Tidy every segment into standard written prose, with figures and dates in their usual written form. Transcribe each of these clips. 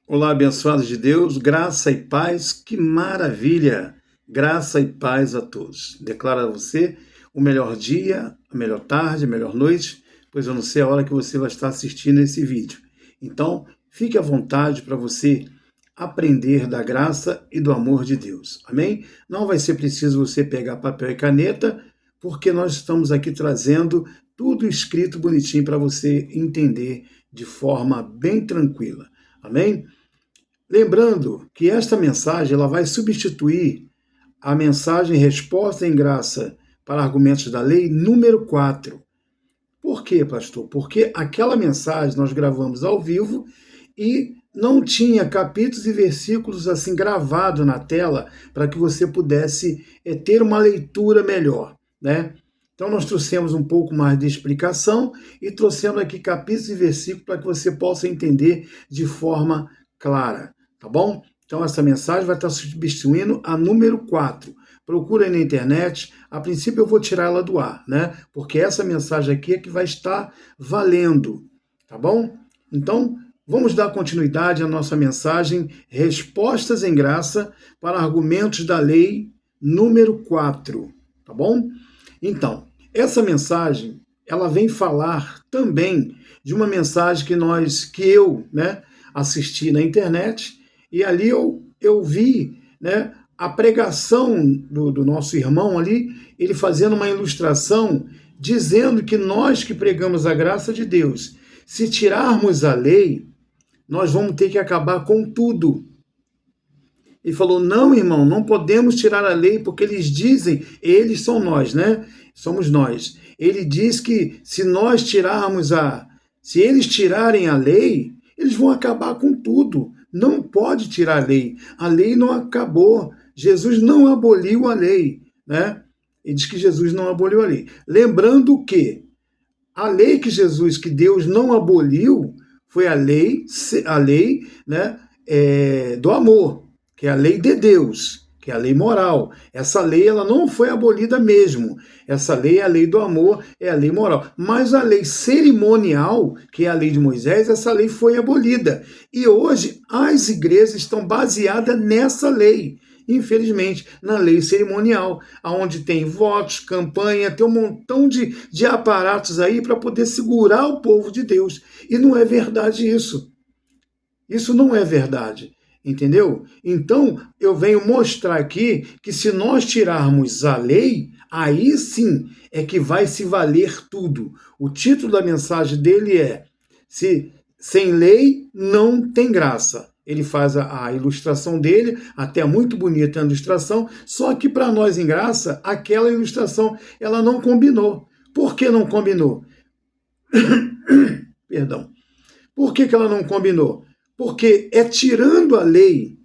Olá, abençoados de Deus, graça e paz, que maravilha! Graça e paz a todos. Declaro a você o melhor dia, a melhor tarde, a melhor noite, pois eu não sei a hora que você vai estar assistindo esse vídeo. Então, fique à vontade para você aprender da graça e do amor de Deus. Amém? Não vai ser preciso você pegar papel e caneta, porque nós estamos aqui trazendo tudo escrito bonitinho para você entender de forma bem tranquila. Amém? Lembrando que esta mensagem ela vai substituir a mensagem Resposta em Graça para Argumentos da Lei número 4. Por quê, pastor? Porque aquela mensagem nós gravamos ao vivo e não tinha capítulos e versículos assim gravados na tela para que você pudesse ter uma leitura melhor, né? Então nós trouxemos um pouco mais de explicação e trouxemos aqui capítulos e versículos para que você possa entender de forma clara, tá bom? Então essa mensagem vai estar substituindo a número 4. Procura aí na internet. A princípio eu vou tirar ela do ar, né? Porque essa mensagem aqui é que vai estar valendo, tá bom? Então, vamos dar continuidade à nossa mensagem Respostas em Graça para Argumentos da Lei número 4, tá bom? Então, essa mensagem, ela vem falar também de uma mensagem que eu, né, assisti na internet, e ali eu vi, né, a pregação do nosso irmão ali, ele fazendo uma ilustração, dizendo que nós que pregamos a graça de Deus, se tirarmos a lei, nós vamos ter que acabar com tudo. Ele falou, não, irmão, não podemos tirar a lei, porque eles dizem, eles são nós, né? Somos nós. Ele diz que se eles tirarem a lei, eles vão acabar com tudo. Não pode tirar a lei. A lei não acabou. Jesus não aboliu a lei, né? Ele diz que Jesus não aboliu a lei. Lembrando que a lei que Deus não aboliu, foi a lei, né, do amor, que é a lei de Deus, que é a lei moral. Essa lei ela não foi abolida mesmo. Essa lei é a lei do amor, é a lei moral. Mas a lei cerimonial, que é a lei de Moisés, essa lei foi abolida. E hoje as igrejas estão baseadas nessa lei. Infelizmente, na lei cerimonial, onde tem votos, campanha, tem um montão de aparatos aí para poder segurar o povo de Deus. E não é verdade isso. Isso não é verdade, entendeu? Então, eu venho mostrar aqui que se nós tirarmos a lei, aí sim é que vai se valer tudo. O título da mensagem dele é Sem lei não tem graça. Ele faz a ilustração dele, até muito bonita a ilustração, só que para nós em graça, aquela ilustração, ela não combinou. Por que não combinou? Perdão. Por que ela não combinou? Porque é tirando a lei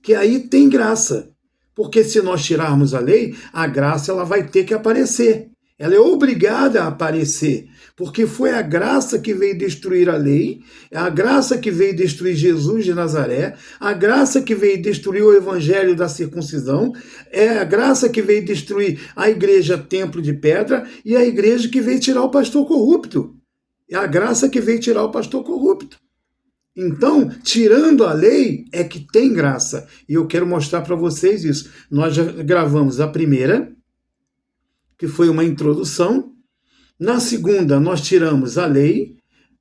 que aí tem graça. Porque se nós tirarmos a lei, a graça ela vai ter que aparecer. Ela é obrigada a aparecer, porque foi a graça que veio destruir a lei, é a graça que veio destruir Jesus de Nazaré, a graça que veio destruir o evangelho da circuncisão, é a graça que veio destruir a igreja templo de pedra e a igreja que veio tirar o pastor corrupto. É a graça que veio tirar o pastor corrupto. Então, tirando a lei é que tem graça. E eu quero mostrar para vocês isso. Nós já gravamos a primeira, que foi uma introdução. Na segunda, nós tiramos a lei.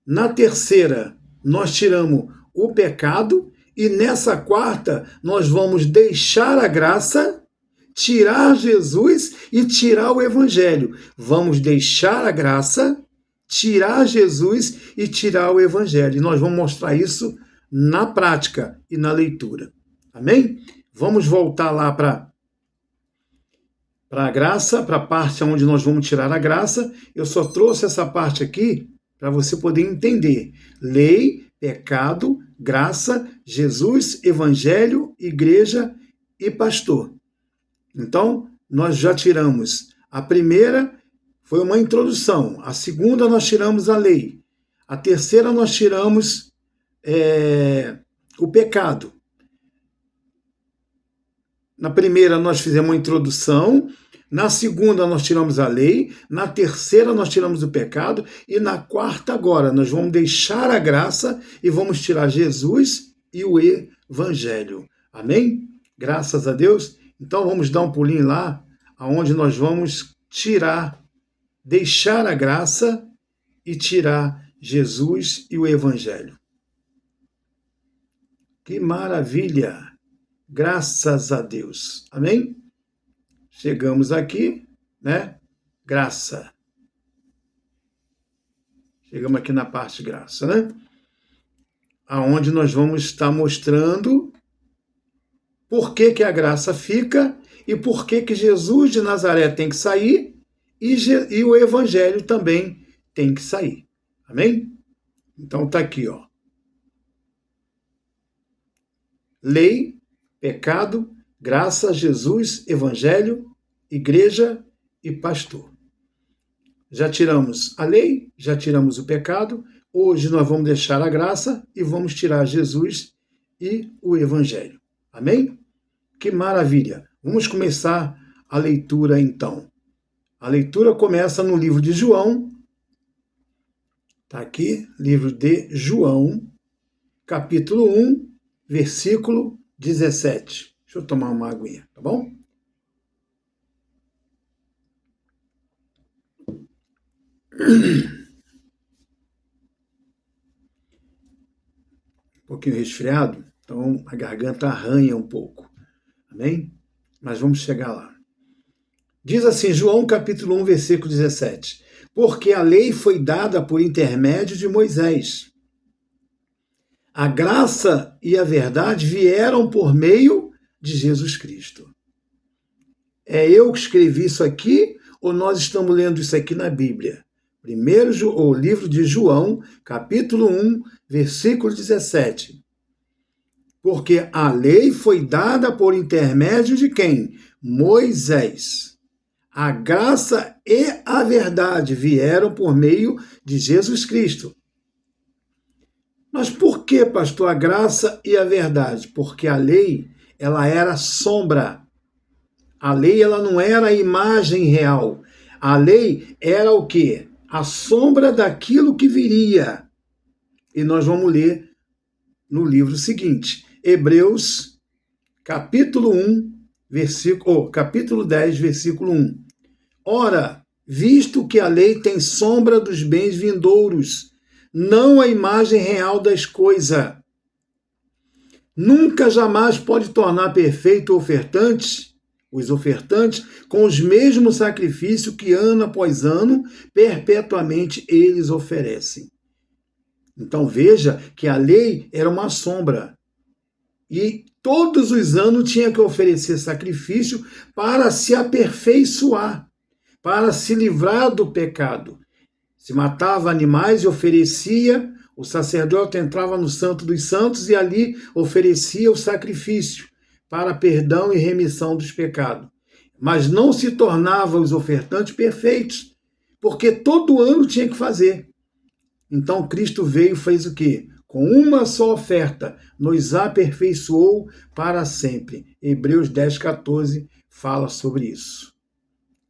Na terceira, nós tiramos o pecado. E nessa quarta, nós vamos deixar a graça, tirar Jesus e tirar o evangelho. Vamos deixar a graça, tirar Jesus e tirar o evangelho. E nós vamos mostrar isso na prática e na leitura. Amém? Vamos voltar lá para a graça, para a parte onde nós vamos tirar a graça. Eu só trouxe essa parte aqui para você poder entender. Lei, pecado, graça, Jesus, evangelho, igreja e pastor. Então, nós já tiramos a primeira, foi uma introdução. A segunda, nós tiramos a lei. A terceira, nós tiramos o pecado. Na primeira, nós fizemos uma introdução. Na segunda, nós tiramos a lei. Na terceira, nós tiramos o pecado. E na quarta, agora, nós vamos deixar a graça e vamos tirar Jesus e o Evangelho. Amém? Graças a Deus. Então vamos dar um pulinho lá, aonde nós vamos deixar a graça e tirar Jesus e o Evangelho. Que maravilha! Graças a Deus. Amém? Chegamos aqui, né? Graça. Chegamos aqui na parte graça, né? Aonde nós vamos estar mostrando por que a graça fica e por que Jesus de Nazaré tem que sair e o Evangelho também tem que sair. Amém? Então tá aqui, ó. Lei, pecado, graça, Jesus, Evangelho, igreja e pastor. Já tiramos a lei, já tiramos o pecado. Hoje nós vamos deixar a graça e vamos tirar Jesus e o Evangelho. Amém? Que maravilha! Vamos começar a leitura então. A leitura começa no livro de João. Está aqui, livro de João, capítulo 1, versículo 17. Deixa eu tomar uma aguinha, tá bom? Um pouquinho resfriado, então a garganta arranha um pouco. Amém? Mas vamos chegar lá. Diz assim, João capítulo 1, versículo 17. Porque a lei foi dada por intermédio de Moisés. A graça e a verdade vieram por meio de Jesus Cristo. É eu que escrevi isso aqui ou nós estamos lendo isso aqui na Bíblia? Primeiro, o livro de João, capítulo 1, versículo 17. Porque a lei foi dada por intermédio de quem? Moisés. A graça e a verdade vieram por meio de Jesus Cristo. Mas por que, pastor, a graça e a verdade? Porque a lei, ela era sombra. A lei, ela não era a imagem real. A lei era o quê? A sombra daquilo que viria. E nós vamos ler no livro seguinte, Hebreus, capítulo 10, versículo 1. Ora, visto que a lei tem sombra dos bens vindouros, não a imagem real das coisas, nunca jamais pode tornar perfeito os ofertantes, com os mesmos sacrifícios que ano após ano, perpetuamente eles oferecem. Então veja que a lei era uma sombra. E todos os anos tinha que oferecer sacrifício para se aperfeiçoar, para se livrar do pecado. Se matava animais e oferecia, o sacerdote entrava no Santo dos Santos e ali oferecia o sacrifício para perdão e remissão dos pecados. Mas não se tornava os ofertantes perfeitos, porque todo ano tinha que fazer. Então Cristo veio e fez o quê? Com uma só oferta, nos aperfeiçoou para sempre. Hebreus 10, 14 fala sobre isso.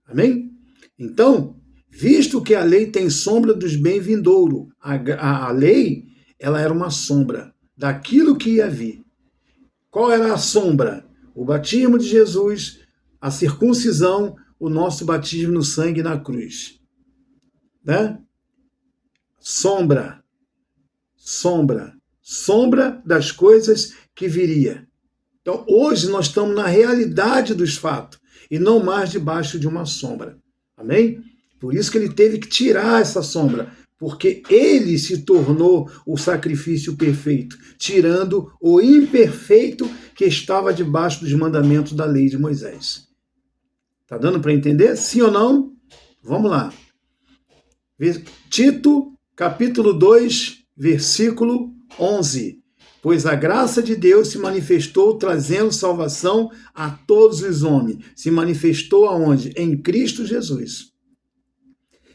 Amém? Então, visto que a lei tem sombra dos bens vindouros, a lei, ela era uma sombra daquilo que ia vir. Qual era a sombra? O batismo de Jesus, a circuncisão, o nosso batismo no sangue na cruz. Né? Sombra das coisas que viria. Então, hoje nós estamos na realidade dos fatos e não mais debaixo de uma sombra. Amém? Por isso que ele teve que tirar essa sombra, porque ele se tornou o sacrifício perfeito, tirando o imperfeito que estava debaixo dos mandamentos da lei de Moisés. Tá dando para entender? Sim ou não? Vamos lá. Tito, capítulo 2, versículo 11. Pois a graça de Deus se manifestou trazendo salvação a todos os homens. Se manifestou aonde? Em Cristo Jesus.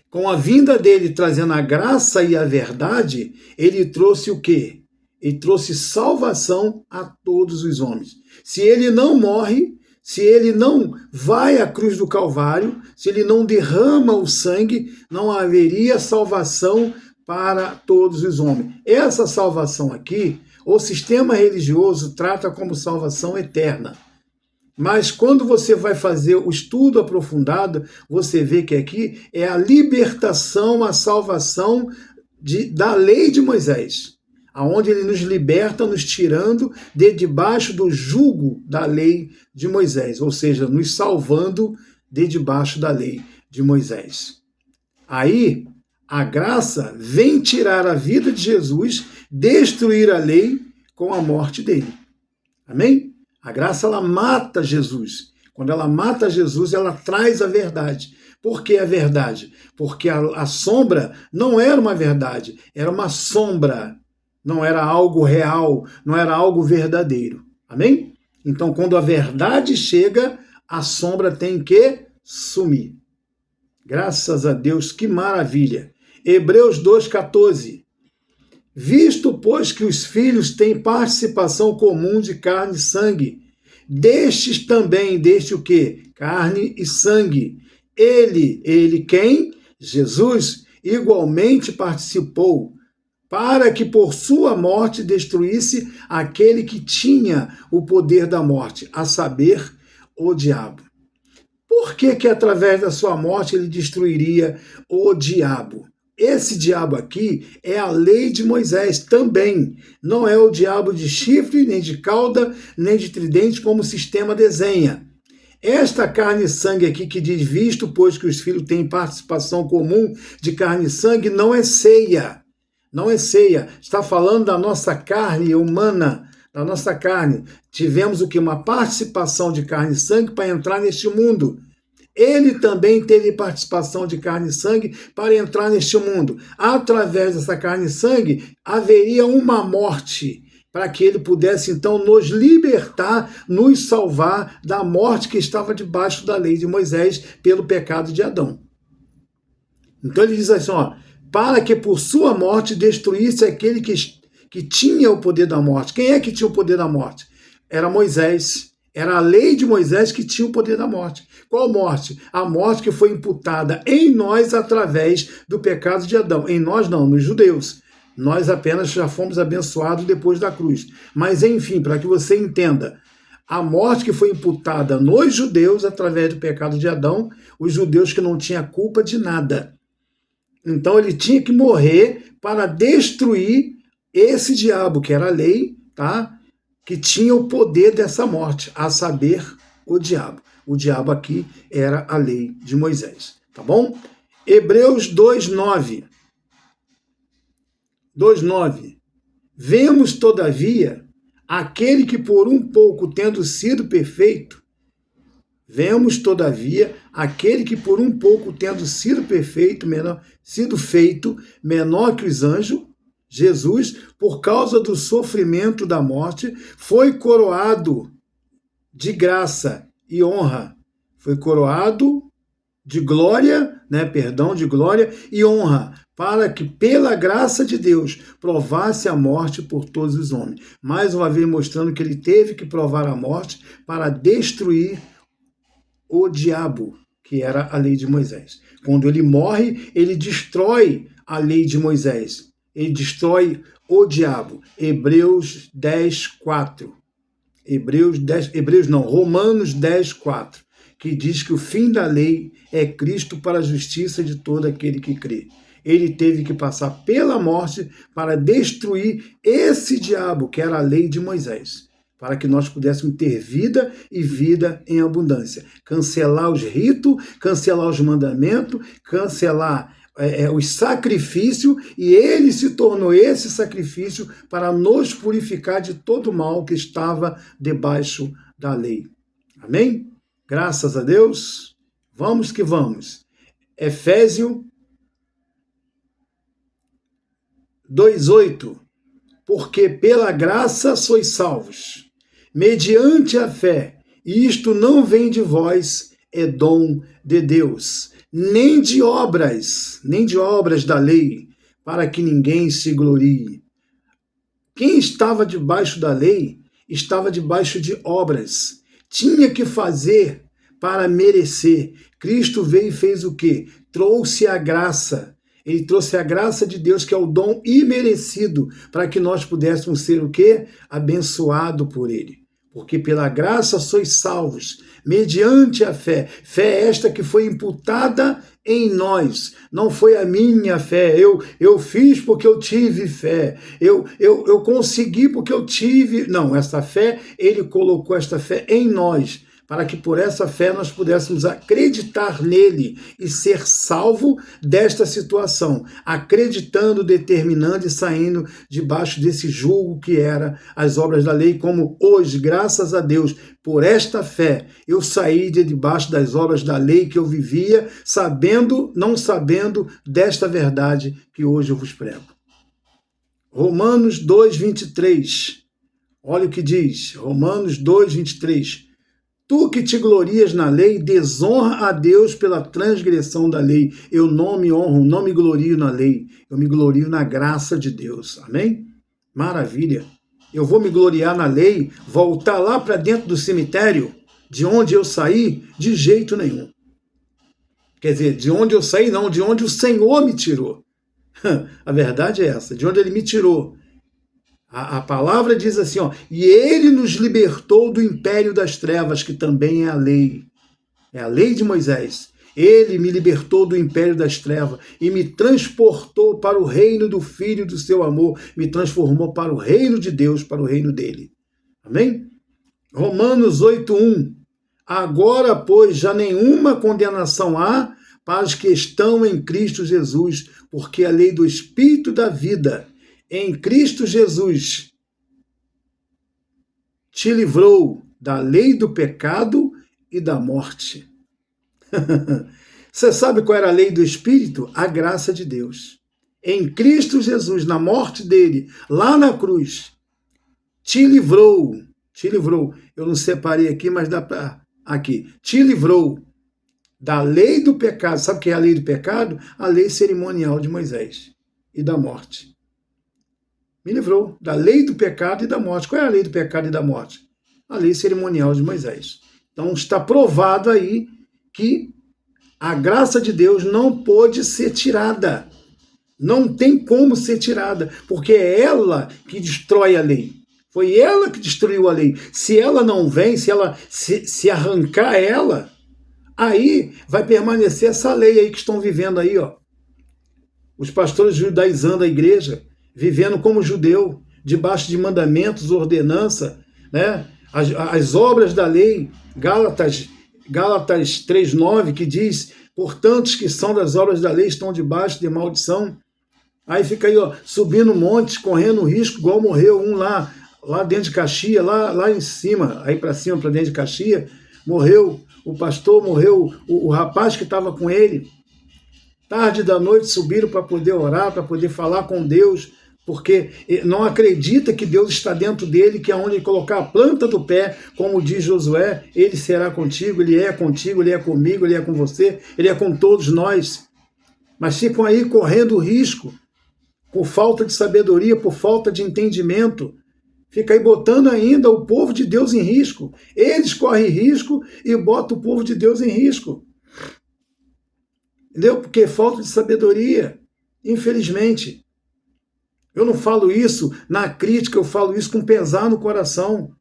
Com a vinda dele trazendo a graça e a verdade, ele trouxe o quê? Ele trouxe salvação a todos os homens. Se ele não morre, se ele não vai à cruz do Calvário, se ele não derrama o sangue, não haveria salvação para todos os homens. Essa salvação aqui, o sistema religioso trata como salvação eterna. Mas quando você vai fazer o estudo aprofundado, você vê que aqui é a libertação, a salvação da lei de Moisés, aonde ele nos liberta, nos tirando de debaixo do jugo da lei de Moisés, ou seja, nos salvando de debaixo da lei de Moisés. Aí, a graça vem tirar a vida de Jesus, destruir a lei com a morte dele. Amém? A graça, ela mata Jesus. Quando ela mata Jesus, ela traz a verdade. Por que a verdade? Porque a sombra não era uma verdade, era uma sombra. Não era algo real, não era algo verdadeiro. Amém? Então, quando a verdade chega, a sombra tem que sumir. Graças a Deus, que maravilha. Hebreus 2,14. Visto, pois, que os filhos têm participação comum de carne e sangue, destes também, deste o quê? Carne e sangue. Ele quem? Jesus, igualmente participou, para que por sua morte destruísse aquele que tinha o poder da morte, a saber, o diabo. Por que através da sua morte ele destruiria o diabo? Esse diabo aqui é a lei de Moisés também. Não é o diabo de chifre, nem de cauda, nem de tridente, como o sistema desenha. Esta carne e sangue aqui que diz, visto, pois que os filhos têm participação comum de carne e sangue, não é ceia. Não é ceia. Está falando da nossa carne humana, da nossa carne. Tivemos o que? Uma participação de carne e sangue para entrar neste mundo. Ele também teve participação de carne e sangue para entrar neste mundo. Através dessa carne e sangue, haveria uma morte, para que ele pudesse, então, nos libertar, nos salvar da morte que estava debaixo da lei de Moisés pelo pecado de Adão. Então ele diz assim, ó, para que por sua morte destruísse aquele que tinha o poder da morte. Quem é que tinha o poder da morte? Era Moisés. Era a lei de Moisés que tinha o poder da morte. Qual morte? A morte que foi imputada em nós através do pecado de Adão. Em nós não, nos judeus. Nós apenas já fomos abençoados depois da cruz. Mas enfim, para que você entenda, a morte que foi imputada nos judeus através do pecado de Adão, os judeus que não tinham culpa de nada. Então ele tinha que morrer para destruir esse diabo, que era a lei, tá? Que tinha o poder dessa morte, a saber, o diabo. O diabo aqui era a lei de Moisés, tá bom? Hebreus 2:9. 2:9. Vemos, todavia, aquele que por um pouco tendo sido perfeito, sido feito menor que os anjos, Jesus, por causa do sofrimento da morte, foi coroado de graça e honra. Foi coroado de glória, de glória e honra, para que pela graça de Deus provasse a morte por todos os homens. Mais uma vez mostrando que ele teve que provar a morte para destruir o diabo, que era a lei de Moisés. Quando ele morre, ele destrói a lei de Moisés. Ele destrói o diabo. Hebreus 10:4. Romanos 10:4, que diz que o fim da lei é Cristo para a justiça de todo aquele que crê. Ele teve que passar pela morte para destruir esse diabo, que era a lei de Moisés, para que nós pudéssemos ter vida e vida em abundância. Cancelar os ritos, cancelar os mandamentos, cancelar os sacrifícios, e ele se tornou esse sacrifício para nos purificar de todo o mal que estava debaixo da lei. Amém? Graças a Deus. Vamos que vamos. Efésios 2:8. Porque pela graça sois salvos, mediante a fé, e isto não vem de vós, é dom de Deus, nem de obras da lei, para que ninguém se glorie. Quem estava debaixo da lei estava debaixo de obras. Tinha que fazer para merecer. Cristo veio e fez o quê? Trouxe a graça. Ele trouxe a graça de Deus, que é o dom imerecido, para que nós pudéssemos ser o quê? Abençoado por Ele. Porque pela graça sois salvos, mediante a fé. Fé esta que foi imputada em nós. Não foi a minha fé. Eu fiz porque eu tive fé. Eu consegui porque eu tive... Não, essa fé, Ele colocou esta fé em nós, para que por essa fé nós pudéssemos acreditar nele e ser salvo desta situação, acreditando, determinando e saindo debaixo desse julgo que era as obras da lei, como hoje, graças a Deus, por esta fé, eu saí de debaixo das obras da lei que eu vivia, sabendo, não sabendo desta verdade que hoje eu vos prego. Romanos 2:23, olha o que diz, Romanos 2:23. Tu que te glorias na lei, desonra a Deus pela transgressão da lei. Eu não me honro, não me glorio na lei. Eu me glorio na graça de Deus. Amém? Maravilha. Eu vou me gloriar na lei, voltar lá para dentro do cemitério, de onde eu saí? De jeito nenhum. Quer dizer, de onde eu saí não, de onde o Senhor me tirou. A verdade é essa, de onde Ele me tirou. A palavra diz assim, ó, e Ele nos libertou do império das trevas, que também é a lei. É a lei de Moisés. Ele me libertou do império das trevas e me transportou para o reino do Filho do seu amor, me transformou para o reino de Deus, para o reino dele. Amém? Romanos 8:1. Agora, pois, já nenhuma condenação há para os que estão em Cristo Jesus, porque a lei do Espírito da vida em Cristo Jesus te livrou da lei do pecado e da morte. Você sabe qual era a lei do Espírito? A graça de Deus. Em Cristo Jesus, na morte dele, lá na cruz, te livrou. Eu não separei aqui, mas dá para... Aqui. Te livrou da lei do pecado. Sabe o que é a lei do pecado? A lei cerimonial de Moisés e da morte. Me livrou da lei do pecado e da morte. Qual é a lei do pecado e da morte? A lei cerimonial de Moisés. Então está provado aí que a graça de Deus não pôde ser tirada. Não tem como ser tirada, porque é ela que destrói a lei. Foi ela que destruiu a lei. Se ela não vem, se arrancar ela, aí vai permanecer essa lei aí que estão vivendo aí, ó. Os pastores judaizando a igreja, vivendo como judeu, debaixo de mandamentos, ordenança, né? As obras da lei, Gálatas 3:9, que diz, portanto, os que são das obras da lei estão debaixo de maldição. Aí fica aí, ó, subindo montes, correndo risco, igual morreu um lá dentro de Caxias, lá em cima, aí para cima, para dentro de Caxias, morreu o pastor, morreu o rapaz que estava com ele. Tarde da noite subiram para poder orar, para poder falar com Deus, porque não acredita que Deus está dentro dele, que aonde ele colocar a planta do pé, como diz Josué, ele será contigo, ele é contigo, ele é comigo, ele é com você, ele é com todos nós. Mas ficam aí correndo risco, por falta de sabedoria, por falta de entendimento. Fica aí botando ainda o povo de Deus em risco. Eles correm risco e botam o povo de Deus em risco. Entendeu? Porque falta de sabedoria, infelizmente. Eu não falo isso na crítica, eu falo isso com pesar no coração.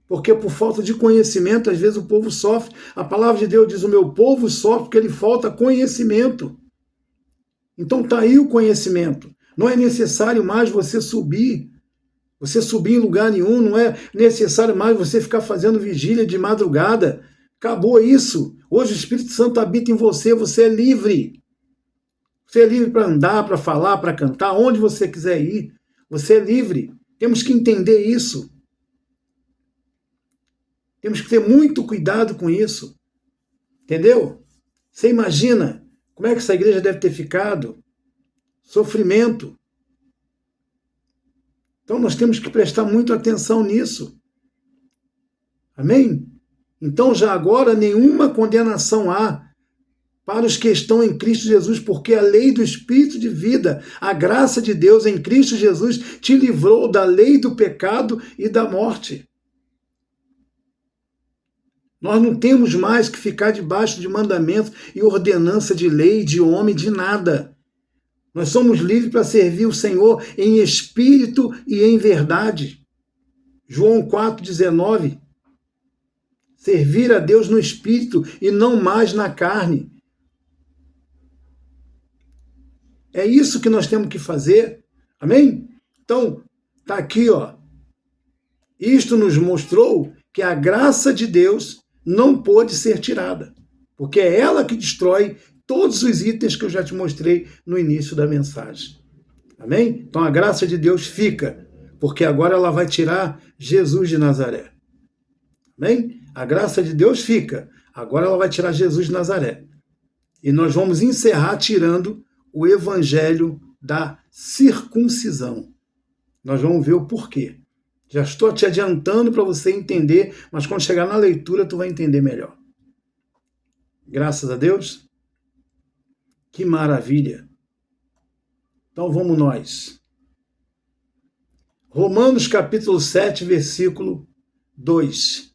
Porque por falta de conhecimento, às vezes o povo sofre. A palavra de Deus diz, o meu povo sofre porque lhe falta conhecimento. Então está aí o conhecimento. Não é necessário mais você subir em lugar nenhum, não é necessário mais você ficar fazendo vigília de madrugada. Acabou isso. Hoje o Espírito Santo habita em você, você é livre. Você é livre para andar, para falar, para cantar, onde você quiser ir. Você é livre. Temos que entender isso. Temos que ter muito cuidado com isso. Entendeu? Você imagina como é que essa igreja deve ter ficado? Sofrimento. Então nós temos que prestar muito atenção nisso. Amém? Então já agora nenhuma condenação há para os que estão em Cristo Jesus, porque a lei do Espírito de vida, a graça de Deus em Cristo Jesus, te livrou da lei do pecado e da morte. Nós não temos mais que ficar debaixo de mandamentos e ordenança de lei, de homem, de nada. Nós somos livres para servir o Senhor em espírito e em verdade. João 4,19. Servir a Deus no espírito e não mais na carne. É isso que nós temos que fazer. Amém? Então, está aqui, ó. Isto nos mostrou que a graça de Deus não pôde ser tirada, porque é ela que destrói todos os itens que eu já te mostrei no início da mensagem. Amém? Então a graça de Deus fica, porque agora ela vai tirar Jesus de Nazaré. Amém? A graça de Deus fica, agora ela vai tirar Jesus de Nazaré. E nós vamos encerrar tirando o evangelho da circuncisão. Nós vamos ver o porquê. Já estou te adiantando para você entender, mas quando chegar na leitura tu vai entender melhor. Graças a Deus. Que maravilha. Então vamos nós. Romanos capítulo 7, versículo 2.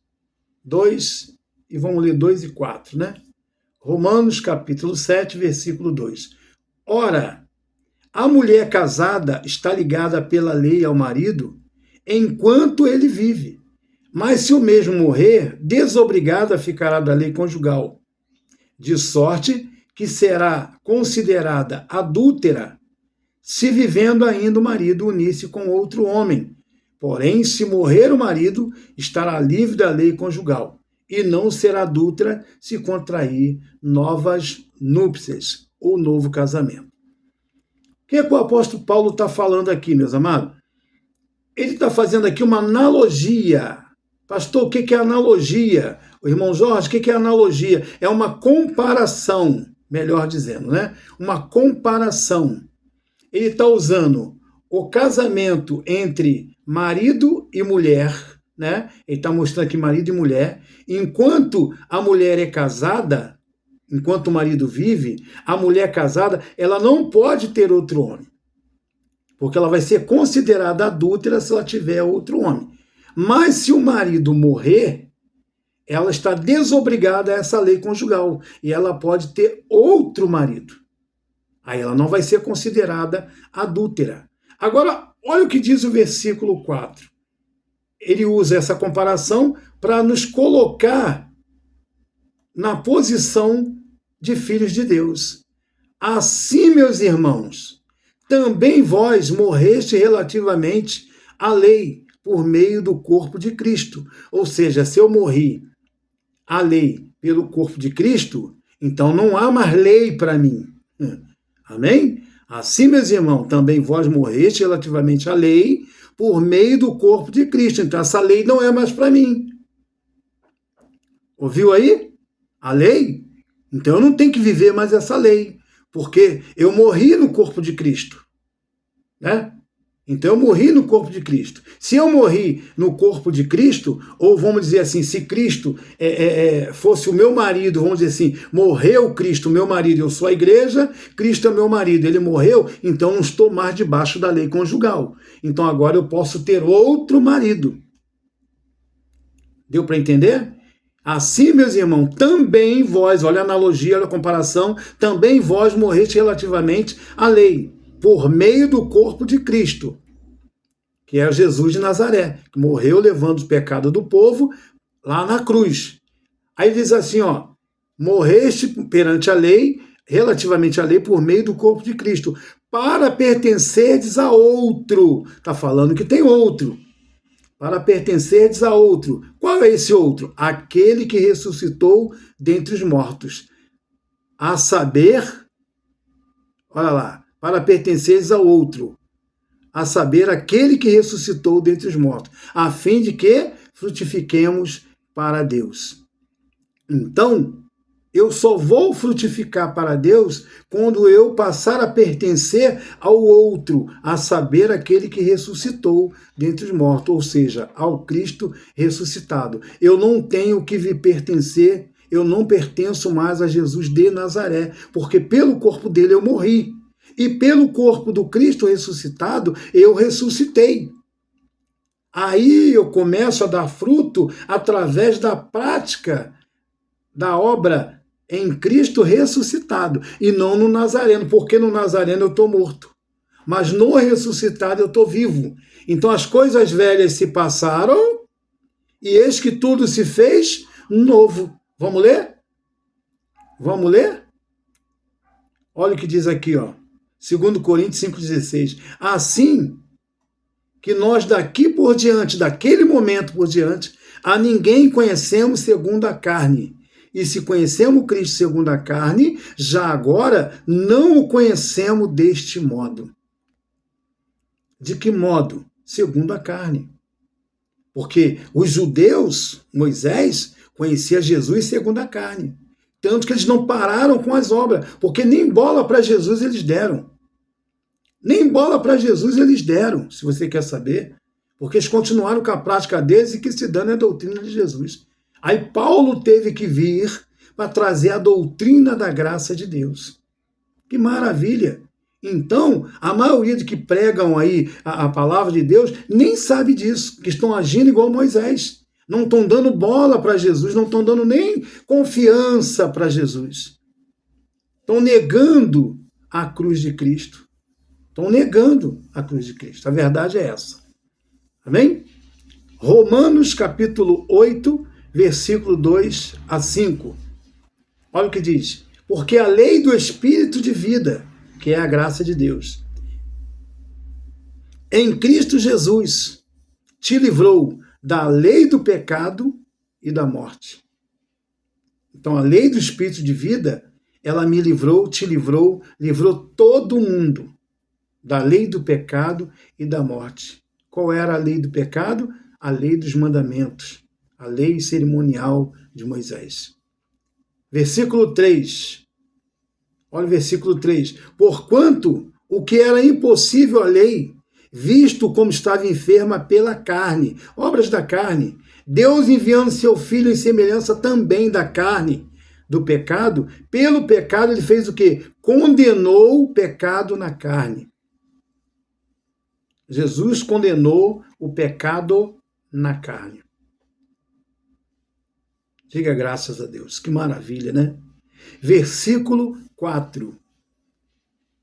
2, e vamos ler 2 e 4, né? Romanos capítulo 7, versículo 2. Ora, a mulher casada está ligada pela lei ao marido enquanto ele vive. Mas se o mesmo morrer, desobrigada ficará da lei conjugal, de sorte que será considerada adúltera se vivendo ainda o marido unir-se com outro homem. Porém, se morrer o marido, estará livre da lei conjugal, e não será adúltera se contrair novas núpcias ou novo casamento. O que o apóstolo Paulo está falando aqui, meus amados? Ele está fazendo aqui uma analogia. Pastor, o que é analogia? O irmão Jorge, o que é analogia? É uma comparação, melhor dizendo, né? Uma comparação. Ele está usando o casamento entre marido e mulher, né? Ele está mostrando aqui marido e mulher. Enquanto a mulher é casada, enquanto o marido vive, a mulher casada, ela não pode ter outro homem. Porque ela vai ser considerada adúltera se ela tiver outro homem. Mas se o marido morrer, ela está desobrigada a essa lei conjugal. E ela pode ter outro marido. Aí ela não vai ser considerada adúltera. Agora, olha o que diz o versículo 4. Ele usa essa comparação para nos colocar na posição de filhos de Deus. Assim, meus irmãos, também vós morreste relativamente à lei por meio do corpo de Cristo. Ou seja, se eu morri à lei pelo corpo de Cristo, então não há mais lei para mim. Amém? Assim, meus irmãos, também vós morreste relativamente à lei por meio do corpo de Cristo. Então essa lei não é mais para mim. Ouviu aí? A lei? Então eu não tenho que viver mais essa lei. Porque eu morri no corpo de Cristo, né? Então eu morri no corpo de Cristo. Se eu morri no corpo de Cristo, ou vamos dizer assim, se Cristo fosse o meu marido, vamos dizer assim, morreu Cristo, meu marido, eu sou a igreja, Cristo é meu marido, ele morreu, então não estou mais debaixo da lei conjugal. Então agora eu posso ter outro marido. Deu para entender? Assim, meus irmãos, também vós, olha a analogia, olha a comparação, também vós morreste relativamente à lei, por meio do corpo de Cristo, que é Jesus de Nazaré, que morreu levando o pecado do povo lá na cruz. Aí diz assim, ó, morreste perante a lei, relativamente à lei, por meio do corpo de Cristo, para pertencerdes a outro. Está falando que tem outro. Para pertencerdes a outro. Qual é esse outro? Aquele que ressuscitou dentre os mortos. A saber, olha lá, para pertencerdes ao outro. A saber, aquele que ressuscitou dentre os mortos. A fim de que frutifiquemos para Deus. Então, eu só vou frutificar para Deus quando eu passar a pertencer ao outro, a saber, aquele que ressuscitou dentre os mortos, ou seja, ao Cristo ressuscitado. Eu não tenho que me pertencer, eu não pertenço mais a Jesus de Nazaré, porque pelo corpo dele eu morri, e pelo corpo do Cristo ressuscitado eu ressuscitei. Aí eu começo a dar fruto através da prática da obra em Cristo ressuscitado, e não no Nazareno, porque no Nazareno eu estou morto. Mas no ressuscitado eu estou vivo. Então as coisas velhas se passaram, e eis que tudo se fez novo. Vamos ler? Vamos ler? Olha o que diz aqui, ó. 2 Coríntios 5,16. Assim que nós daqui por diante, daquele momento por diante, a ninguém conhecemos segundo a carne. E se conhecemos Cristo segundo a carne, já agora não o conhecemos deste modo. De que modo? Segundo a carne. Porque os judeus, Moisés, conhecia Jesus segundo a carne. Tanto que eles não pararam com as obras, porque nem bola para Jesus eles deram. Nem bola para Jesus eles deram, se você quer saber. Porque eles continuaram com a prática deles e que se dando é a doutrina de Jesus. Aí Paulo teve que vir para trazer a doutrina da graça de Deus. Que maravilha! Então, a maioria de que pregam aí a palavra de Deus nem sabe disso, que estão agindo igual Moisés. Não estão dando bola para Jesus, não estão dando nem confiança para Jesus. Estão negando a cruz de Cristo. Estão negando a cruz de Cristo. A verdade é essa. Amém? Romanos capítulo 8, versículo 2 a 5. Olha o que diz. Porque a lei do Espírito de vida, que é a graça de Deus, em Cristo Jesus, te livrou da lei do pecado e da morte. Então, a lei do Espírito de vida, ela me livrou, te livrou, livrou todo mundo da lei do pecado e da morte. Qual era a lei do pecado? A lei dos mandamentos, a lei cerimonial de Moisés. Versículo 3. Olha o versículo 3. Porquanto o que era impossível à lei, visto como estava enferma pela carne, obras da carne, Deus enviando seu Filho em semelhança também da carne, do pecado, pelo pecado ele fez o quê? Condenou o pecado na carne. Jesus condenou o pecado na carne. Diga graças a Deus, que maravilha, né? Versículo 4.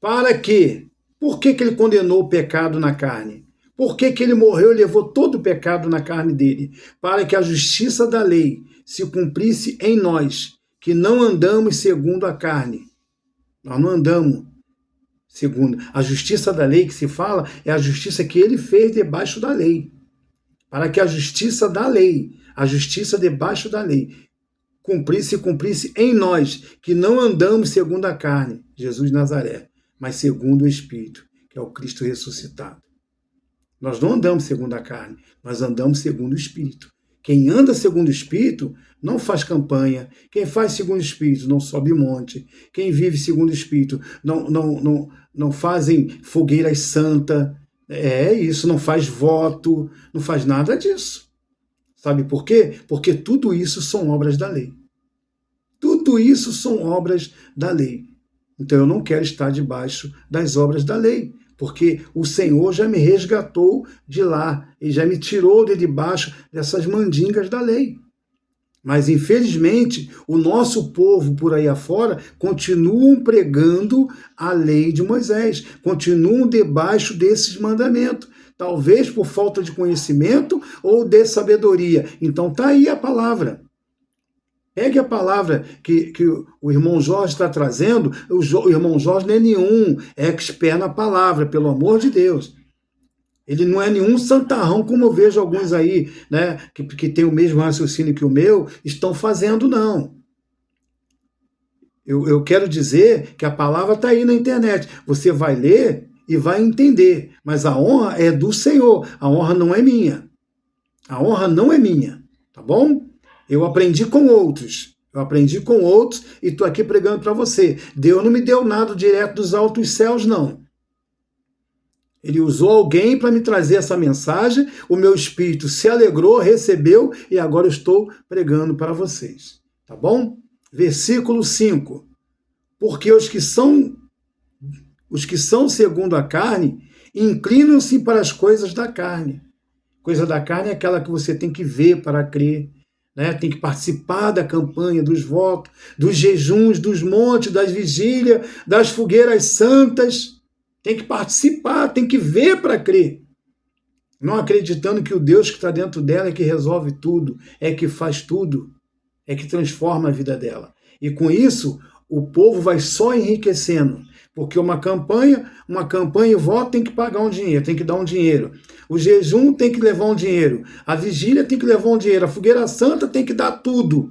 Para quê? Por que ele condenou o pecado na carne? Por que ele morreu e levou todo o pecado na carne dele? Para que a justiça da lei se cumprisse em nós, que não andamos segundo a carne. Nós não andamos segundo. A justiça da lei que se fala é a justiça que ele fez debaixo da lei. Para que a justiça da lei, a justiça debaixo da lei, cumprisse em nós, que não andamos segundo a carne, Jesus de Nazaré, mas segundo o Espírito, que é o Cristo ressuscitado. Nós não andamos segundo a carne, nós andamos segundo o Espírito. Quem anda segundo o Espírito não faz campanha. Quem faz segundo o Espírito não sobe monte. Quem vive segundo o Espírito não fazem fogueiras santas. É isso, não faz voto, não faz nada disso. Sabe por quê? Porque tudo isso são obras da lei. Tudo isso são obras da lei. Então eu não quero estar debaixo das obras da lei, porque o Senhor já me resgatou de lá e já me tirou de debaixo dessas mandingas da lei. Mas, infelizmente, o nosso povo por aí afora continuam pregando a lei de Moisés, continuam debaixo desses mandamentos, talvez por falta de conhecimento ou de sabedoria. Então está aí a palavra. Pegue a palavra que o irmão Jorge está trazendo. O irmão Jorge não é nenhum expert na palavra, pelo amor de Deus. Ele não é nenhum santarrão, como eu vejo alguns aí, né, que tem o mesmo raciocínio que o meu, estão fazendo, não. Eu quero dizer que a palavra está aí na internet. Você vai ler e vai entender. Mas a honra é do Senhor. A honra não é minha. A honra não é minha. Tá bom? Eu aprendi com outros. E estou aqui pregando para você. Deus não me deu nada direto dos altos céus, não. Ele usou alguém para me trazer essa mensagem, o meu espírito se alegrou, recebeu, e agora eu estou pregando para vocês. Tá bom? Versículo 5. Porque os que são segundo a carne, inclinam-se para as coisas da carne. Coisa da carne é aquela que você tem que ver para crer, né? Tem que participar da campanha, dos votos, dos jejuns, dos montes, das vigílias, das fogueiras santas. Tem que participar, tem que ver para crer. Não acreditando que o Deus que está dentro dela é que resolve tudo, é que faz tudo, é que transforma a vida dela. E com isso, o povo vai só enriquecendo, porque uma campanha e voto tem que pagar um dinheiro, tem que dar um dinheiro. O jejum tem que levar um dinheiro, a vigília tem que levar um dinheiro, a fogueira santa tem que dar tudo.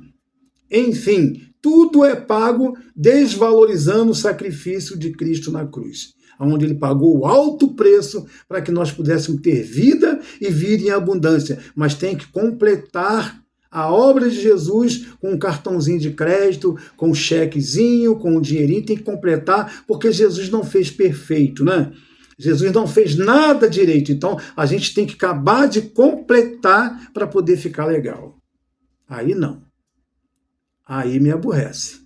Enfim, tudo é pago desvalorizando o sacrifício de Cristo na cruz, onde ele pagou o alto preço para que nós pudéssemos ter vida e vida em abundância, mas tem que completar a obra de Jesus com um cartãozinho de crédito, com um chequezinho, com um dinheirinho, tem que completar, porque Jesus não fez perfeito, né? Jesus não fez nada direito, então a gente tem que acabar de completar para poder ficar legal. Aí não. Aí me aborrece.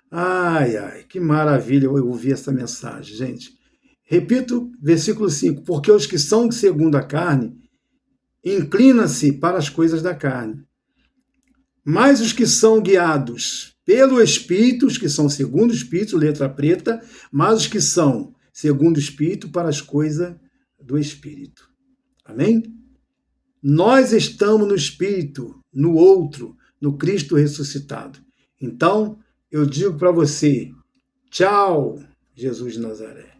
Ai, ai, que maravilha eu ouvir essa mensagem, gente. Repito, versículo 5, porque os que são segundo a carne, inclina-se para as coisas da carne. Mas os que são guiados pelo Espírito, os que são segundo o Espírito, letra preta, mas os que são segundo o Espírito, para as coisas do Espírito. Amém? Nós estamos no Espírito, no outro, no Cristo ressuscitado. Então, eu digo para você, tchau, Jesus de Nazaré.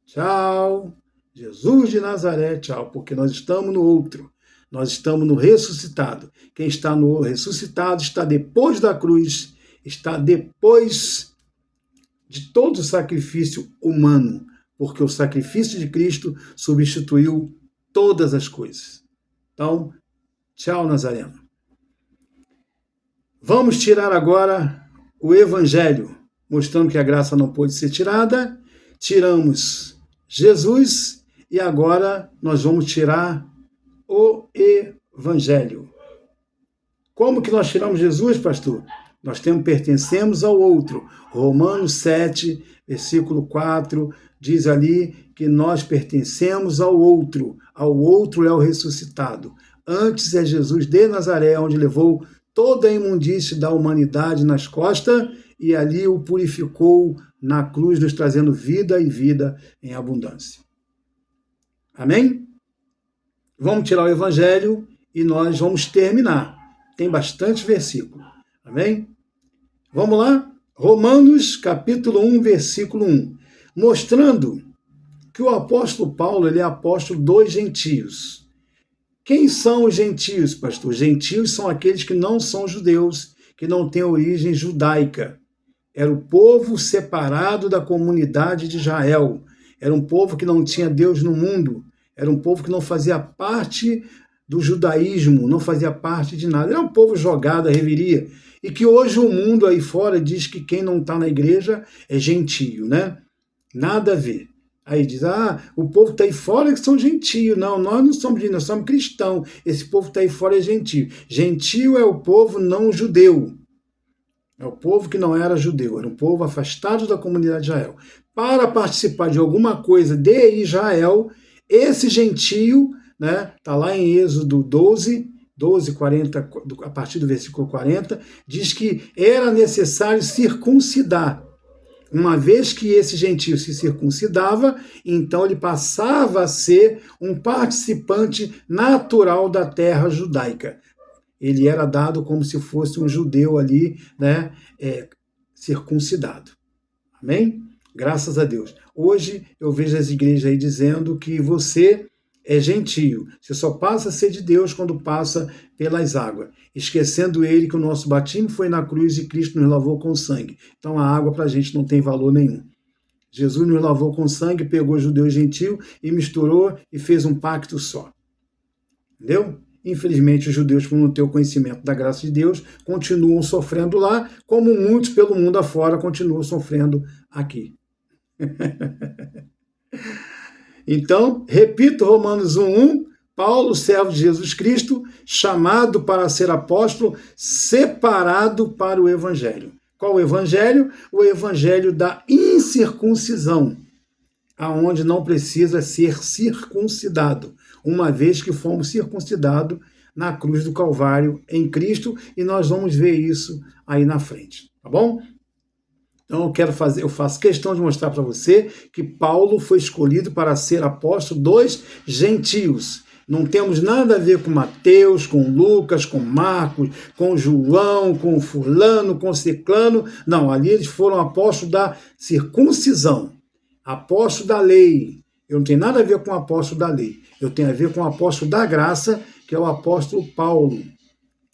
Tchau, Jesus de Nazaré, tchau, porque nós estamos no outro. Nós estamos no ressuscitado. Quem está no ressuscitado está depois da cruz, está depois de todo o sacrifício humano, porque o sacrifício de Cristo substituiu todas as coisas. Então, tchau, Nazareno. Vamos tirar agora o Evangelho, mostrando que a graça não pôde ser tirada. Tiramos Jesus e agora nós vamos tirar o Evangelho. Como que nós tiramos Jesus, pastor? Nós pertencemos ao outro. Romanos 7, versículo 4, diz ali que nós pertencemos ao outro. Ao outro é o ressuscitado. Antes é Jesus de Nazaré, onde levou toda a imundície da humanidade nas costas e ali o purificou na cruz, nos trazendo vida e vida em abundância. Amém? Vamos tirar o Evangelho e nós vamos terminar. Tem bastante versículo. Amém? Vamos lá? Romanos, capítulo 1, versículo 1. Mostrando que o apóstolo Paulo, ele é apóstolo dos gentios. Quem são os gentios, pastor? Gentios são aqueles que não são judeus, que não têm origem judaica. Era o povo separado da comunidade de Israel. Era um povo que não tinha Deus no mundo. Era um povo que não fazia parte do judaísmo, não fazia parte de nada. Era um povo jogado à reveria. E que hoje o mundo aí fora diz que quem não está na igreja é gentio, né? Nada a ver. Aí diz, o povo que está aí fora que são gentios. Não, nós não somos gentios, nós somos cristãos. Esse povo que está aí fora é gentio. Gentio é o povo não judeu. É o povo que não era judeu, era um povo afastado da comunidade de Israel. Para participar de alguma coisa de Israel, esse gentio, né, está lá em Êxodo 12, 40, a partir do versículo 40, diz que era necessário circuncidar. Uma vez que esse gentio se circuncidava, então ele passava a ser um participante natural da terra judaica. Ele era dado como se fosse um judeu ali, né, circuncidado. Amém? Graças a Deus. Hoje eu vejo as igrejas aí dizendo que você é gentio. Você só passa a ser de Deus quando passa pelas águas, esquecendo ele que o nosso batismo foi na cruz e Cristo nos lavou com sangue. Então a água para a gente não tem valor nenhum. Jesus nos lavou com sangue, pegou judeu e gentio e misturou e fez um pacto só. Entendeu? Infelizmente, os judeus, por não ter o conhecimento da graça de Deus, continuam sofrendo lá, como muitos pelo mundo afora continuam sofrendo aqui. Então, repito Romanos 1:1, Paulo, servo de Jesus Cristo, chamado para ser apóstolo, separado para o Evangelho. Qual o Evangelho? O Evangelho da incircuncisão, aonde não precisa ser circuncidado. Uma vez que fomos circuncidados, na cruz do Calvário em Cristo, e nós vamos ver isso aí na frente, tá bom? Então eu faço questão de mostrar para você que Paulo foi escolhido para ser apóstolo dos gentios. Não temos nada a ver com Mateus, com Lucas, com Marcos, com João, com fulano, com ciclano. Não, ali eles foram apóstolos da circuncisão, apóstolo da lei. Eu não tenho nada a ver com o apóstolo da lei. Eu tenho a ver com o apóstolo da graça, que é o apóstolo Paulo.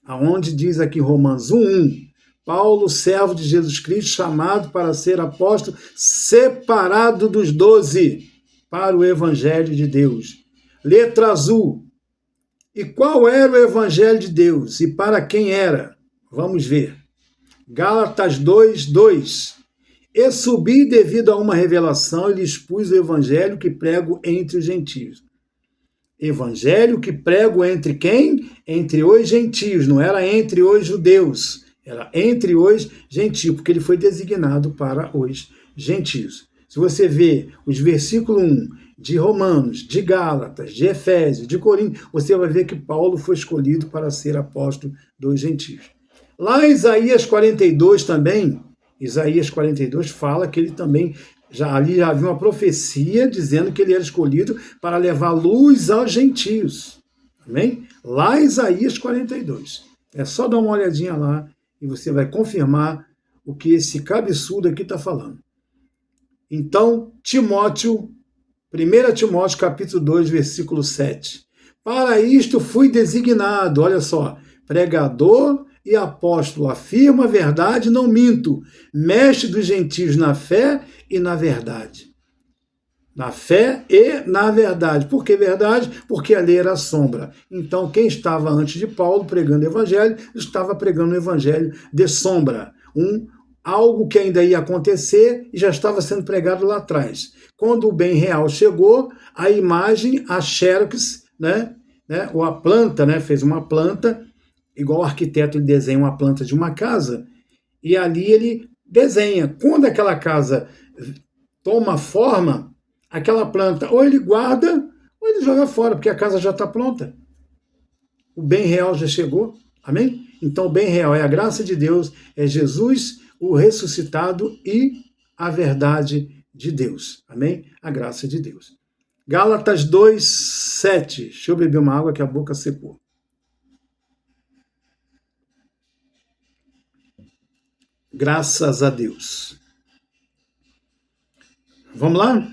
Aonde diz aqui Romanos 1:1, Paulo, servo de Jesus Cristo, chamado para ser apóstolo, separado dos 12 para o evangelho de Deus. Letra azul. E qual era o evangelho de Deus? E para quem era? Vamos ver. Gálatas 2:2. E subi devido a uma revelação e lhes pus o evangelho que prego entre os gentios. Evangelho que prego entre quem? Entre os gentios. Não era entre os judeus. Era entre os gentios, porque ele foi designado para os gentios. Se você vê os versículos 1 de Romanos, de Gálatas, de Efésios, de Coríntios, você vai ver que Paulo foi escolhido para ser apóstolo dos gentios. Lá em Isaías 42 também, Isaías 42 fala que ele também, ali já havia uma profecia dizendo que ele era escolhido para levar luz aos gentios. Amém? Lá em Isaías 42. É só dar uma olhadinha lá e você vai confirmar o que esse cabeçudo aqui está falando. Então, Timóteo, 1 Timóteo capítulo 2, versículo 7. Para isto fui designado, olha só, pregador e apóstolo, afirma a verdade, não minto, mestre dos gentios na fé e na verdade. Na fé e na verdade. Por que verdade? Porque a lei era sombra. Então, quem estava antes de Paulo pregando o evangelho, estava pregando o evangelho de sombra. Algo que ainda ia acontecer e já estava sendo pregado lá atrás. Quando o bem real chegou, a imagem, a xerox, ou a planta, fez uma planta, igual o arquiteto ele desenha uma planta de uma casa, e ali ele desenha. Quando aquela casa toma forma, aquela planta ou ele guarda ou ele joga fora, porque a casa já está pronta. O bem real já chegou, amém? Então o bem real é a graça de Deus, é Jesus, o ressuscitado e a verdade de Deus, amém? A graça de Deus. Gálatas 2:7. Deixa eu beber uma água que a boca secou. Graças a Deus. Vamos lá?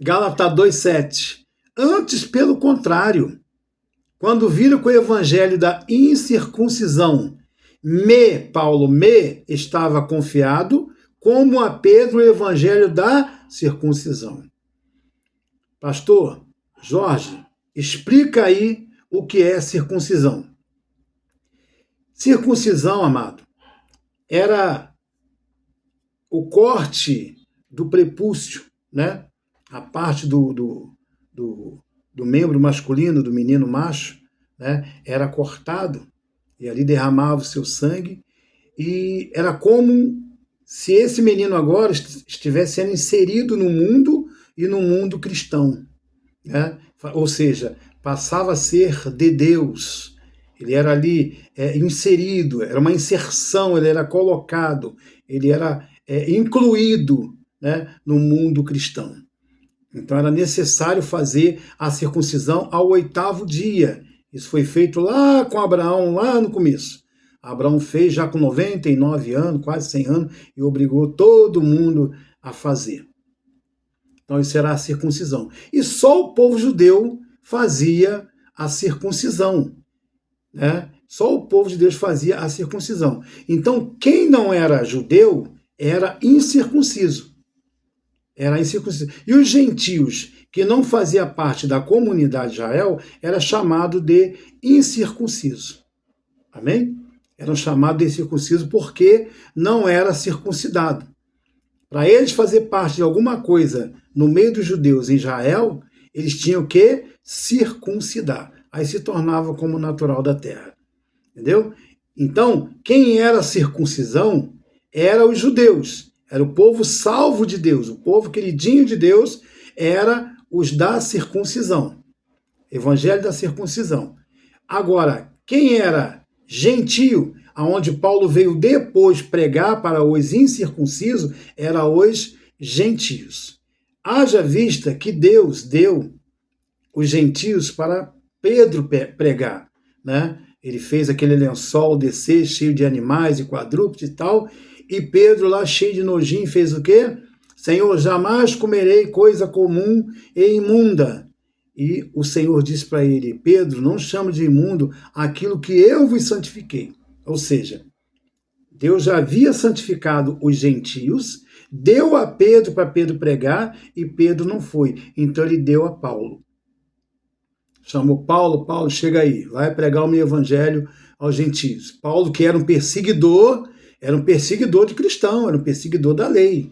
Gálatas 2:7. Antes, pelo contrário, quando viram que o evangelho da incircuncisão Paulo estava confiado, como a Pedro o evangelho da circuncisão. Pastor Jorge, explica aí o que é circuncisão. Circuncisão, amado, era o corte do prepúcio, a parte do membro masculino, do menino macho, era cortado, e ali derramava o seu sangue, e era como se esse menino agora estivesse sendo inserido no mundo e no mundo cristão. Ou seja, passava a ser de Deus. Ele era ali inserido, era uma inserção, ele era colocado, ele era incluído no mundo cristão. Então era necessário fazer a circuncisão ao 8º dia. Isso foi feito lá com Abraão, lá no começo. Abraão fez já com 99 anos, quase 100 anos, e obrigou todo mundo a fazer. Então isso era a circuncisão. E só o povo judeu fazia a circuncisão. Só o povo de Deus fazia a circuncisão. Então quem não era judeu era incircunciso. Era incircunciso. E os gentios, que não fazia parte da comunidade de Israel, era chamado de incircunciso. Amém? Eram chamados de incircunciso porque não era circuncidado. Para eles fazer parte de alguma coisa no meio dos judeus em Israel, eles tinham que circuncidar. Aí se tornava como natural da terra. Entendeu? Então, quem era a circuncisão era os judeus. Era o povo salvo de Deus, o povo queridinho de Deus, era os da circuncisão. Evangelho da circuncisão. Agora, quem era gentio, aonde Paulo veio depois pregar para os incircuncisos, era os gentios. Haja vista que Deus deu os gentios para Pedro pregar, né? Ele fez aquele lençol descer cheio de animais e quadrúpedes e tal, e Pedro lá cheio de nojinho fez o quê? Senhor, jamais comerei coisa comum e imunda. E o Senhor disse para ele, Pedro, não chame de imundo aquilo que eu vos santifiquei. Ou seja, Deus já havia santificado os gentios, deu a Pedro para Pedro pregar, e Pedro não foi. Então ele deu a Paulo. Chamou Paulo, Paulo, chega aí, vai pregar o meu evangelho aos gentios. Paulo, que era um perseguidor de cristão, era um perseguidor da lei.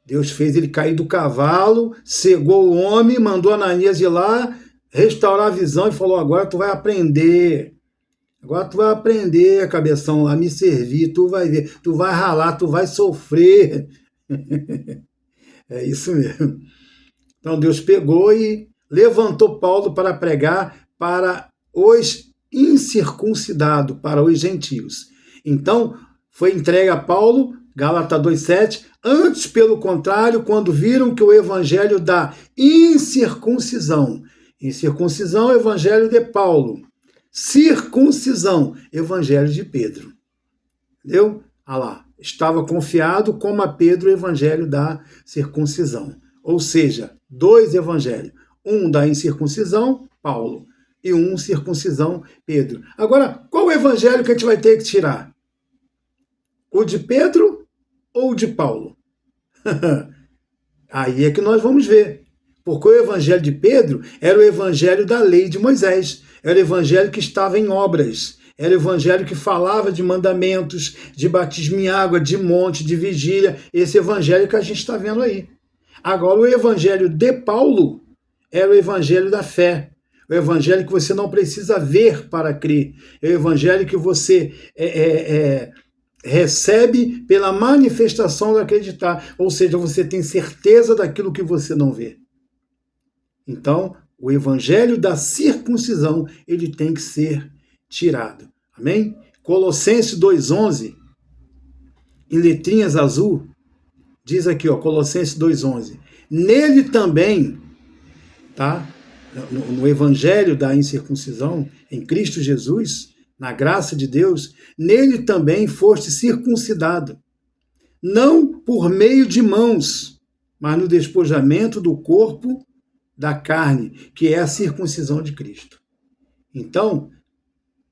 Deus fez ele cair do cavalo, cegou o homem, mandou Ananias ir lá, restaurar a visão e falou, agora tu vai aprender, cabeção, a me servir, tu vai ver, tu vai ralar, tu vai sofrer. É isso mesmo. Então Deus pegou e levantou Paulo para pregar para os incircuncidados, para os gentios. Então, foi entregue a Paulo, Gálatas 2,7, antes, pelo contrário, quando viram que o evangelho da incircuncisão, incircuncisão, evangelho de Paulo, circuncisão, evangelho de Pedro. Entendeu? Ah lá, estava confiado como a Pedro o evangelho da circuncisão. Ou seja, dois evangelhos. Um da incircuncisão, Paulo, e um circuncisão, Pedro. Agora, qual o evangelho que a gente vai ter que tirar? O de Pedro ou o de Paulo? Aí é que nós vamos ver. Porque o evangelho de Pedro era o evangelho da lei de Moisés. Era o evangelho que estava em obras. Era o evangelho que falava de mandamentos, de batismo em água, de monte, de vigília. Esse evangelho que a gente está vendo aí. Agora, o evangelho de Paulo era o evangelho da fé. O evangelho que você não precisa ver para crer. É o evangelho que você recebe pela manifestação do acreditar. Ou seja, você tem certeza daquilo que você não vê. Então, o evangelho da circuncisão, ele tem que ser tirado. Amém? Colossenses 2,11, em letrinhas azul, diz aqui, ó, Colossenses 2,11. Nele também, tá? No evangelho da incircuncisão, em Cristo Jesus, na graça de Deus, nele também foste circuncidado, não por meio de mãos, mas no despojamento do corpo da carne, que é a circuncisão de Cristo. Então,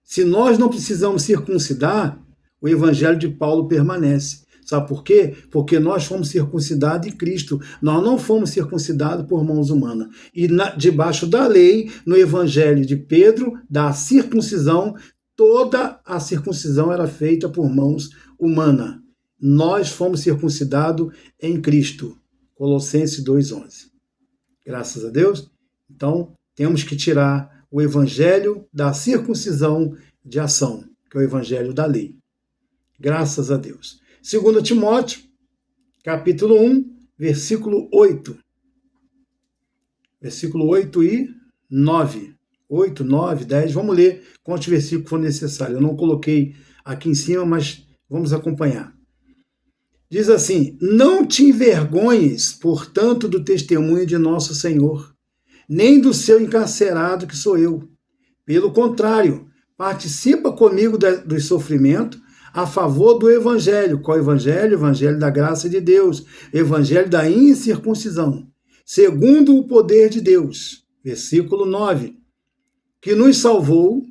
se nós não precisamos circuncidar, o evangelho de Paulo permanece. Sabe por quê? Porque nós fomos circuncidados em Cristo. Nós não fomos circuncidados por mãos humanas. E debaixo da lei, no evangelho de Pedro, da circuncisão, toda a circuncisão era feita por mãos humanas. Nós fomos circuncidados em Cristo. Colossenses 2,11. Graças a Deus. Então, temos que tirar o evangelho da circuncisão de ação, que é o evangelho da lei. Graças a Deus. 2 Timóteo, capítulo 1, versículo 8. Versículo 8 e 9. 8, 9, 10. Vamos ler quantos versículos for necessário. Eu não coloquei aqui em cima, mas vamos acompanhar. Diz assim, não te envergonhes, portanto, do testemunho de nosso Senhor, nem do seu encarcerado, que sou eu. Pelo contrário, participa comigo dos sofrimentos a favor do evangelho. Qual evangelho? Evangelho da graça de Deus, evangelho da incircuncisão, segundo o poder de Deus. Versículo 9. Que nos salvou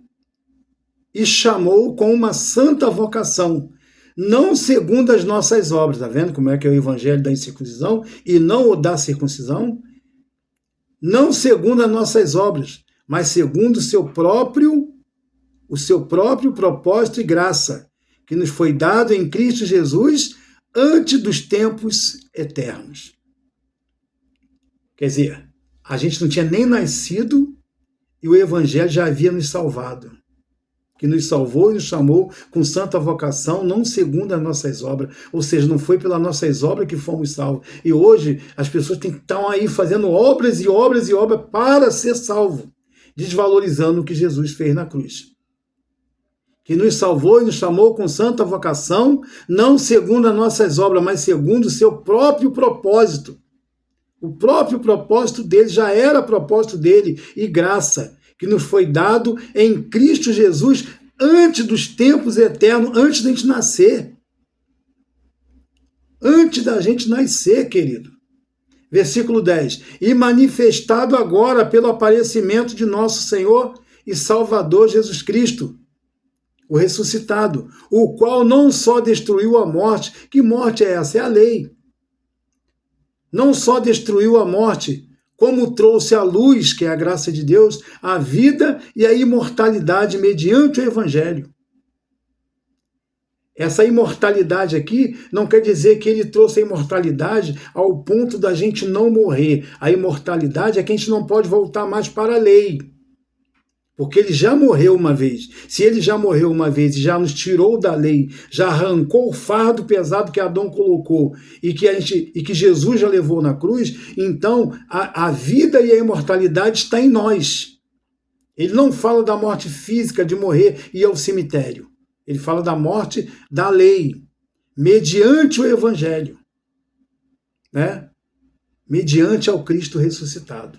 e chamou com uma santa vocação, não segundo as nossas obras. Está vendo como é que é o evangelho da incircuncisão e não o da circuncisão? Não segundo as nossas obras, mas segundo o seu próprio propósito e graça, que nos foi dado em Cristo Jesus antes dos tempos eternos. Quer dizer, a gente não tinha nem nascido e o evangelho já havia nos salvado, que nos salvou e nos chamou com santa vocação, não segundo as nossas obras. Ou seja, não foi pelas nossas obras que fomos salvos. E hoje as pessoas estão aí fazendo obras e obras e obras para ser salvo. desvalorizando o que Jesus fez na cruz. Que nos salvou e nos chamou com santa vocação, não segundo as nossas obras, mas segundo o seu próprio propósito. O próprio propósito dele já era propósito dele, e graça, que nos foi dado em Cristo Jesus antes dos tempos eternos, antes da gente nascer. Antes da gente nascer, querido. Versículo 10. E manifestado agora pelo aparecimento de nosso Senhor e Salvador Jesus Cristo, o ressuscitado, o qual não só destruiu a morte, que morte é essa? É a lei. Não só destruiu a morte, como trouxe à luz, que é a graça de Deus, a vida e a imortalidade mediante o Evangelho. Essa imortalidade aqui não quer dizer que ele trouxe a imortalidade ao ponto da gente não morrer. A imortalidade é que a gente não pode voltar mais para a lei. Porque ele já morreu uma vez. Se ele já morreu uma vez e já nos tirou da lei, já arrancou o fardo pesado que Adão colocou e que Jesus já levou na cruz, então a vida e a imortalidade está em nós. Ele não fala da morte física, de morrer e ir ao cemitério. Ele fala da morte da lei, mediante o Evangelho, né? Mediante ao Cristo ressuscitado.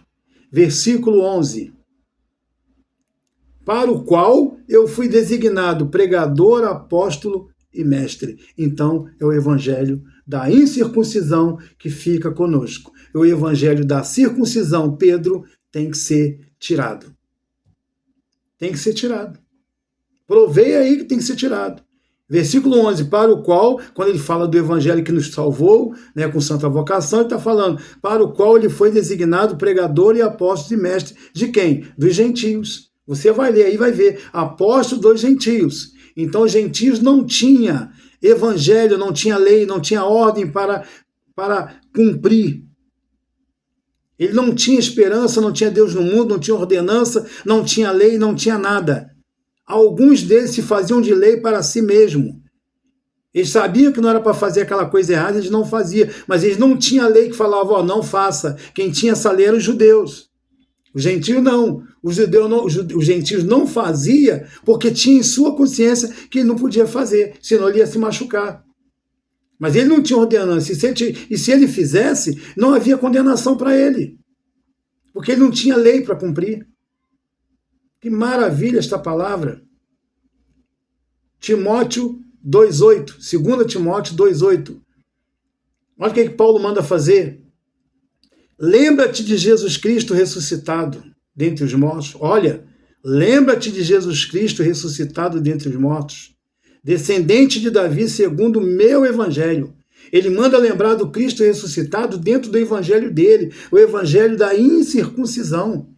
Versículo 11. Para o qual eu fui designado pregador, apóstolo e mestre. Então, é o evangelho da incircuncisão que fica conosco. O evangelho da circuncisão, Pedro, tem que ser tirado. Tem que ser tirado. Provei aí que tem que ser tirado. Versículo 11, para o qual, quando ele fala do evangelho que nos salvou, né, com santa vocação, ele está falando, para o qual ele foi designado pregador e apóstolo e mestre. De quem? Dos gentios. Você vai ler aí e vai ver, apóstolo dos gentios. Então, os gentios não tinha evangelho, não tinha lei, não tinha ordem para cumprir. Ele não tinha esperança, não tinha Deus no mundo, não tinha ordenança, não tinha lei, não tinha nada. Alguns deles se faziam de lei para si mesmo. Eles sabiam que não era para fazer aquela coisa errada, eles não faziam. Mas eles não tinham lei que falava, ó, não faça. Quem tinha essa lei eram os judeus. Os gentios não. Os gentios não faziam porque tinha em sua consciência que ele não podia fazer, senão ele ia se machucar. Mas ele não tinha ordenança. E se ele fizesse, não havia condenação para ele. Porque ele não tinha lei para cumprir. Que maravilha esta palavra. Timóteo 2,8. 2 Timóteo 2,8. Olha o que Paulo manda fazer. Lembra-te de Jesus Cristo ressuscitado dentre os mortos. Olha, lembra-te de Jesus Cristo ressuscitado dentre os mortos. Descendente de Davi segundo o meu evangelho. Ele manda lembrar do Cristo ressuscitado dentro do evangelho dele, o evangelho da incircuncisão.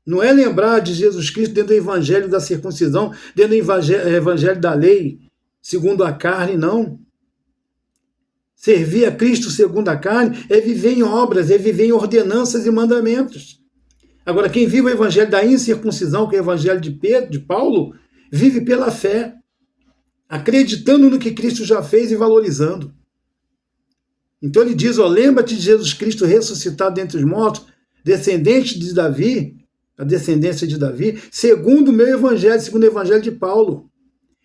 Não é lembrar de Jesus Cristo dentro do evangelho da circuncisão, dentro do evangelho da lei, segundo a carne, não. Servir a Cristo segundo a carne é viver em obras, é viver em ordenanças e mandamentos. Agora, quem vive o evangelho da incircuncisão, que é o evangelho de Pedro, de Paulo, vive pela fé, acreditando no que Cristo já fez e valorizando. Então ele diz, ó, lembra-te de Jesus Cristo ressuscitado dentre os mortos, descendente de Davi, a descendência de Davi, segundo o meu evangelho, segundo o evangelho de Paulo.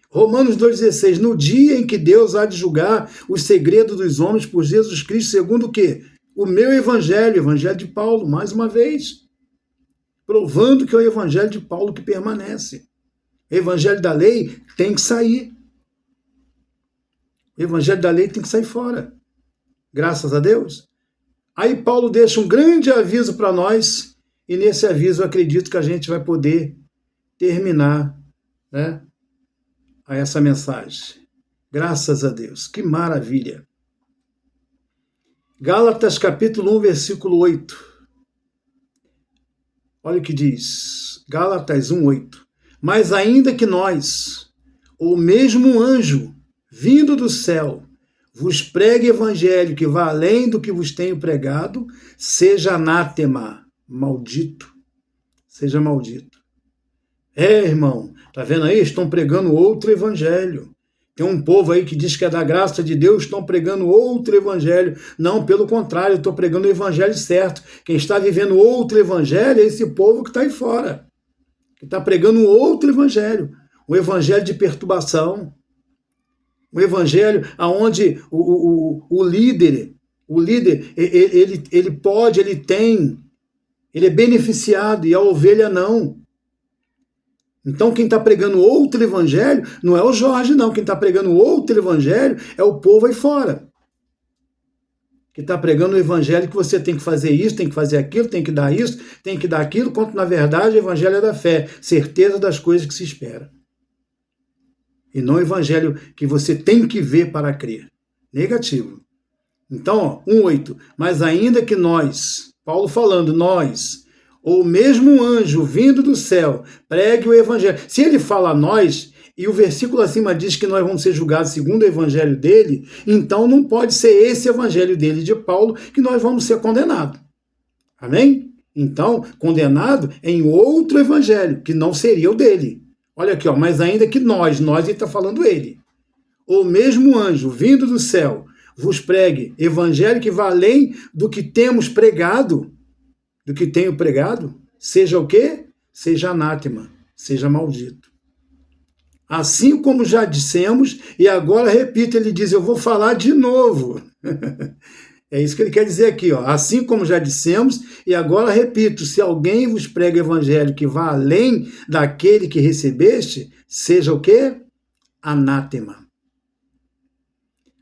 Romanos 2,16, no dia em que Deus há de julgar os segredos dos homens por Jesus Cristo, segundo o quê? O meu evangelho, o evangelho de Paulo, mais uma vez. Provando que é o evangelho de Paulo que permanece. O evangelho da lei tem que sair. O evangelho da lei tem que sair fora. Graças a Deus. Aí Paulo deixa um grande aviso para nós, e nesse aviso eu acredito que a gente vai poder terminar, né, a essa mensagem. Graças a Deus. Que maravilha. Gálatas capítulo 1, versículo 8. Olha o que diz. Gálatas 1, 8. Mas ainda que nós, ou mesmo um anjo, vindo do céu, vos pregue evangelho que vá além do que vos tenho pregado, seja anátema, maldito. Seja maldito. Irmão, tá vendo aí? Estão pregando outro evangelho. Tem um povo aí que diz que é da graça de Deus, estão pregando outro evangelho. Não, pelo contrário, eu estou pregando o evangelho certo. Quem está vivendo outro evangelho é esse povo que está aí fora. que está pregando um outro evangelho, um evangelho de perturbação, um evangelho onde o líder, ele pode, ele tem, ele é beneficiado e a ovelha não. Então quem está pregando outro evangelho não é o Jorge, não. Quem está pregando outro evangelho é o povo aí fora. Que está pregando o evangelho que você tem que fazer isso, tem que fazer aquilo, tem que dar isso, tem que dar aquilo, quando na verdade o evangelho é da fé, certeza das coisas que se espera. E não o evangelho que você tem que ver para crer. Negativo. Então, 1:8. Mas ainda que nós, Paulo falando, nós, ou mesmo um anjo vindo do céu, pregue o evangelho. Se ele fala nós, e o versículo acima diz que nós vamos ser julgados segundo o evangelho dele, então não pode ser esse evangelho dele, de Paulo, que nós vamos ser condenados. Amém? Então, condenado em outro evangelho, que não seria o dele. Olha aqui, ó, mas ainda que nós ele está falando ele, ou mesmo anjo vindo do céu, vos pregue evangelho que vá além do que temos pregado, do que tenho pregado, seja o quê? Seja anátema, seja maldito. Assim como já dissemos, e agora repito, ele diz, eu vou falar de novo. É isso que ele quer dizer aqui, ó. Assim como já dissemos, e agora repito, se alguém vos prega evangelho que vá além daquele que recebeste, seja o quê? Anátema.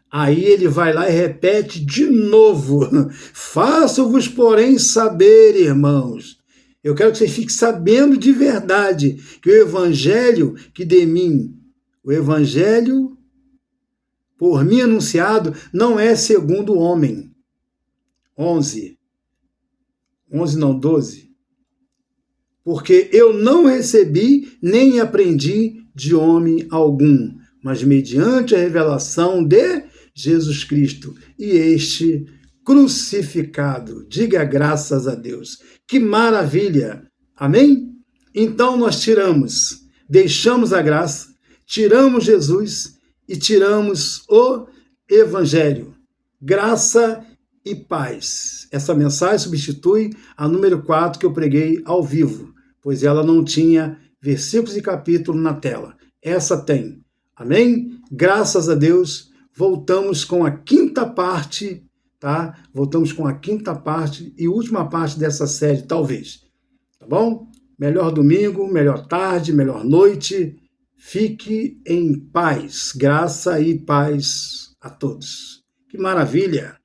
Aí ele vai lá e repete de novo. Faço-vos, porém, saber, irmãos. Eu quero que vocês fiquem sabendo de verdade que o evangelho que de mim, o evangelho por mim anunciado, não é segundo o homem. 11 não, 12. Porque eu não recebi nem aprendi de homem algum, mas mediante a revelação de Jesus Cristo, e este crucificado. Diga graças a Deus. Que maravilha! Amém? Então nós deixamos a graça, tiramos Jesus e tiramos o Evangelho. Graça e paz. Essa mensagem substitui a número 4 que eu preguei ao vivo, pois ela não tinha versículos e capítulo na tela. Essa tem. Amém? Graças a Deus. Voltamos com a quinta parte, tá? Voltamos com a quinta parte e última parte dessa série, talvez. Tá bom? Melhor domingo, melhor tarde, melhor noite. Fique em paz. Graça e paz a todos. Que maravilha!